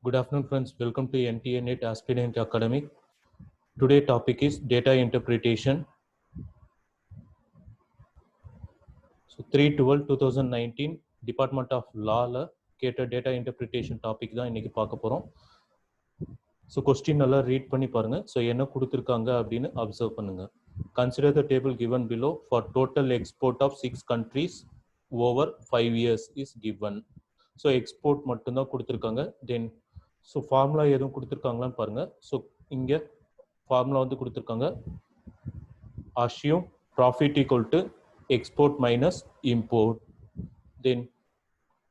Good afternoon, friends. Welcome to NTA NET Aspirant Academy. Today topic is data interpretation. So 3/12/2019 Department of Law கேட்ட data interpretation topic தான் இன்னைக்கு பார்க்க போறோம். So question நல்லா read பண்ணி பாருங்க. So என்ன கொடுத்திருக்காங்க அப்படின்னு observe பண்ணுங்க. Consider the table given below for total export of 6 countries over 5 years is given. So export மட்டும் தான் கொடுத்திருக்காங்க. Then so formula எதுவும் கொடுத்திருக்காங்களான்னு பாருங்க. So இங்க formula வந்து கொடுத்திருக்காங்க. Assume profit equal to export minus import. Then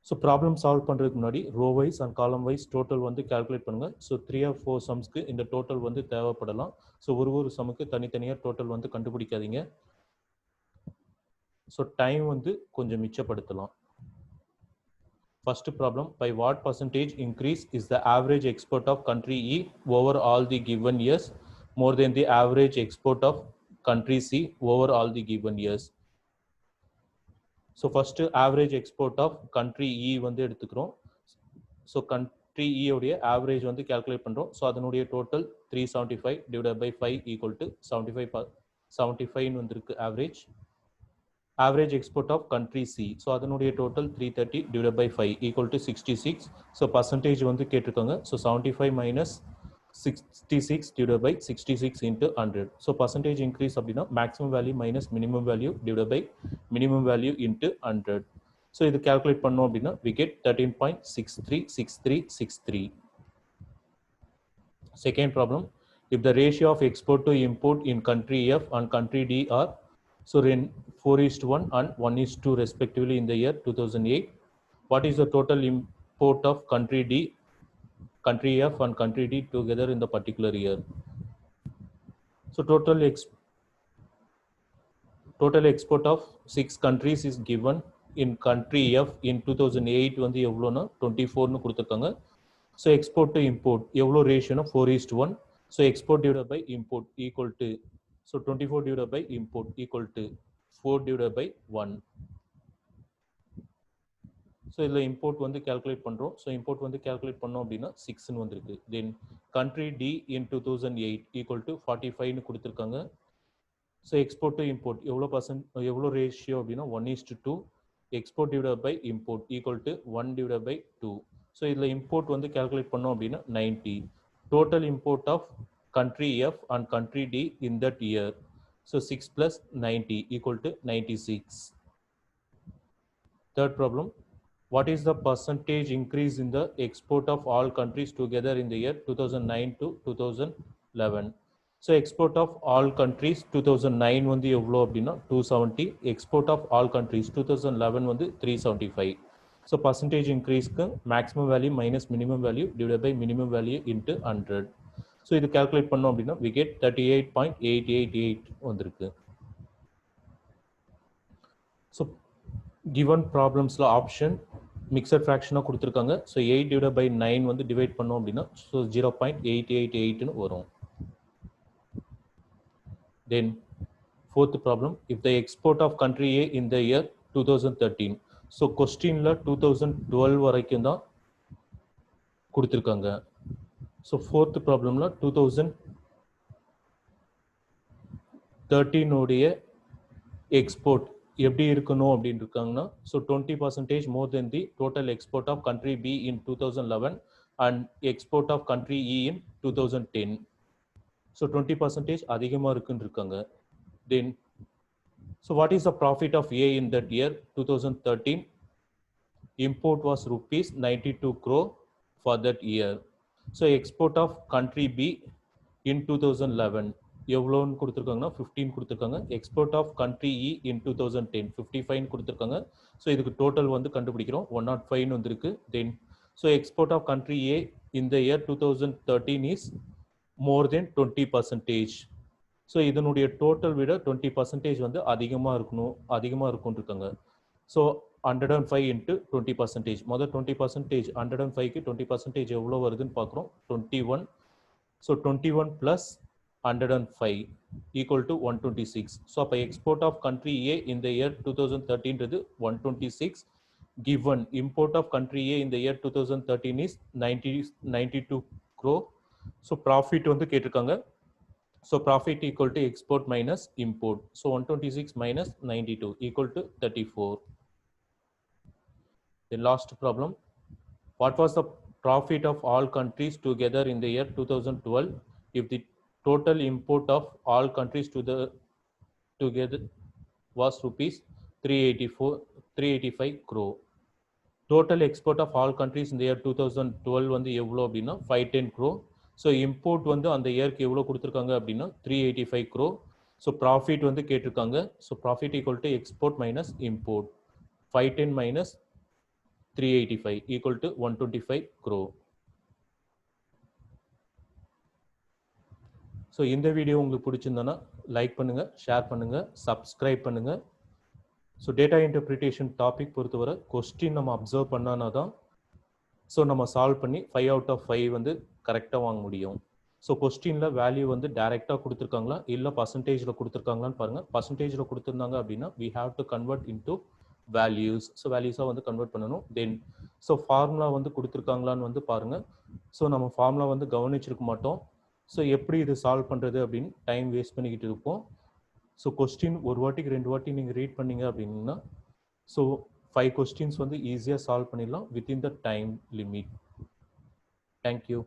so problem solve பண்றதுக்கு முன்னாடி row wise and column wise total வந்து calculate பண்ணுங்க. So 3 or 4 sumsக்கு இந்த total வந்து தேவைப்படலாம். So ஒரு சம்முக்கு தனித்தனியா total வந்து கண்டுபிடிக்காதீங்க. So time வந்து கொஞ்சம் மிச்சப்படுத்தலாம். First problem, by what percentage increase is the average export of country E over all the given years more than the average export of country C over all the given years? So first average export of country E வந்து எடுத்துக்கிறோம். So country E உடைய average வந்து calculate பண்றோம். So அதனுடைய total 375 divided by 5 equal to 75 வந்திருக்கு average. Average export of country C. So அதனுடைய total 330 divided by 5 equal to 66. So percentage வந்து கேட்டிருக்காங்க. So 75 minus 66 divided by 66 into 100. So percentage increase அப்படின்னா maximum value minus minimum value divided by minimum value into 100. So இது calculate பண்ணோம் அப்படின்னா we get 13.636363. Second problem, if the ratio of export to import in country F and country D are so in 4:1 and 1:2 respectively in the year 2008, what is the total import of country D, country F and country D together in the particular year? So total export of 6 countries is given in country F in 2008 வந்து எவ்வளோனா 24 னு கொடுத்திருக்காங்க. So export to import எவ்வளோ ரேஷியோனா 4:1. So export divided by import equal to so 24 divided by import equal to 4 divided by 1. So இதில் import வந்து calculate பண்ணுறோம். So import வந்து calculate பண்ணோம் அப்படின்னா 6 னு வந்திருக்கு. Then country D in 2008 equal to 45 னு கொடுத்திருக்காங்க. So export to import எவ்வளோ ரேஷியோ அப்படின்னா 1:2. export divided by import equal to 1 divided by 2. So இதில் import வந்து calculate பண்ணோம் அப்படின்னா 90. Total import of country F and country D in that year. So 6 plus 90 equal to 96. Third problem, what is the percentage increase in the export of all countries together in the year 2009 to 2011? So export of all countries 2009 வந்து எவ்வளோ அப்படின்னா 270. export of all countries 2011 வந்து 375. So percentage increaseக்கு maximum value minus minimum value divided by minimum value into 100. So இது calculate பண்ணோம் அப்படின்னா we get 38.888 வந்திருக்கு. So given problemsல option mixed fraction கொடுத்திருக்காங்க. So 8 divided by 9 வந்து divide பண்ணோம் அப்படின்னா so 0.888 னு வரும். Then fourth problem, if the export of country A in the year 2013. So questionல 2012 வரைக்கும் தான் கொடுத்திருக்காங்க. So fourth problemல 2013 உடைய export எப்படி இருக்கணும் அப்படின்னு இருக்காங்கன்னா so 20% more than the total export of country B in 2011 and export of country E in 2010. So 20% அதிகமா இருக்குன்னு இருக்காங்க. Then so what is the profit of A in that year 2013? Import was rupees 92 crore for that year. So export of country B in 2011 எவ்வளோன்னு கொடுத்துருக்காங்கன்னா 15 கொடுத்துருக்காங்க. Export of country இ இன் 2010 55 கொடுத்துருக்காங்க. So இதுக்கு total வந்து கண்டுபிடிக்கிறோம் 105 வந்திருக்கு. Then so export of country A இந்த year 2013 is more than 20%. So இதனுடைய டோட்டல் விட 20% வந்து அதிகமாக இருக்கும்னு இருக்காங்க. So 105 into 20%. முதல் 20% 105க்கு 20% எவ்வளோ வருதுன்னு பார்க்குறோம் 21. So 21 plus 105 equal to 126. So அப்போ export of country A in the year 2013 is 126. given import of country A in the year 2013 is 92 crore. So profit வந்து கேட்டிருக்காங்க. So profit equal to export minus import. So 126 minus 92 equal to 34. The last problem. What was the profit of all countries together in the year 2012 if the total import of all countries together was rupees 385 crore? Total export of all countries in the year 2012 வந்து எவ்வளோ அப்படின்னா 510 crore. So import வந்து அந்த இயர்க்கு எவ்வளோ கொடுத்துருக்காங்க அப்படின்னா 385 crore. So profit வந்து கேட்டிருக்காங்க. So profit equal to export minus import 510 minus 385 equal to 125 crore. So இந்த வீடியோ உங்களுக்கு பிடிச்சிருந்தோன்னா லைக் பண்ணுங்கள், ஷேர் பண்ணுங்கள், சப்ஸ்கிரைப் பண்ணுங்கள். ஸோ டேட்டா இன்டர்பிரிட்டேஷன் டாபிக் பொறுத்தவரை கொஸ்டின் நம்ம அப்சர்வ் பண்ணானா தான் ஸோ நம்ம சால்வ் பண்ணி 5 out of 5 வந்து கரெக்டாக வாங்க முடியும். ஸோ கொஸ்டினில் வேல்யூ வந்து டைரெக்டாக கொடுத்துருக்காங்களா இல்லை பர்சன்டேஜில் கொடுத்துருக்காங்களான்னு பாருங்கள். பர்சன்டேஜில் கொடுத்துருந்தாங்க அப்படின்னா we have to convert into values. So வேல்யூஸாக வந்து கன்வெர்ட் பண்ணணும். தென் ஸோ ஃபார்முலா வந்து கொடுத்துருக்காங்களான்னு வந்து பாருங்கள். ஸோ நம்ம ஃபார்முலா வந்து கவனிச்சிருக்க மாட்டோம். ஸோ எப்படி இது சால்வ் பண்ணுறது அப்படின்னு டைம் வேஸ்ட் பண்ணிக்கிட்டு இருப்போம். ஸோ கொஸ்டின் ஒரு வாட்டிக்கு 2 வாட்டி நீங்கள் ரீட் பண்ணீங்க அப்படின்னா ஸோ 5 questions வந்து ஈஸியாக சால்வ் பண்ணிடலாம் within the time limit. Thank you.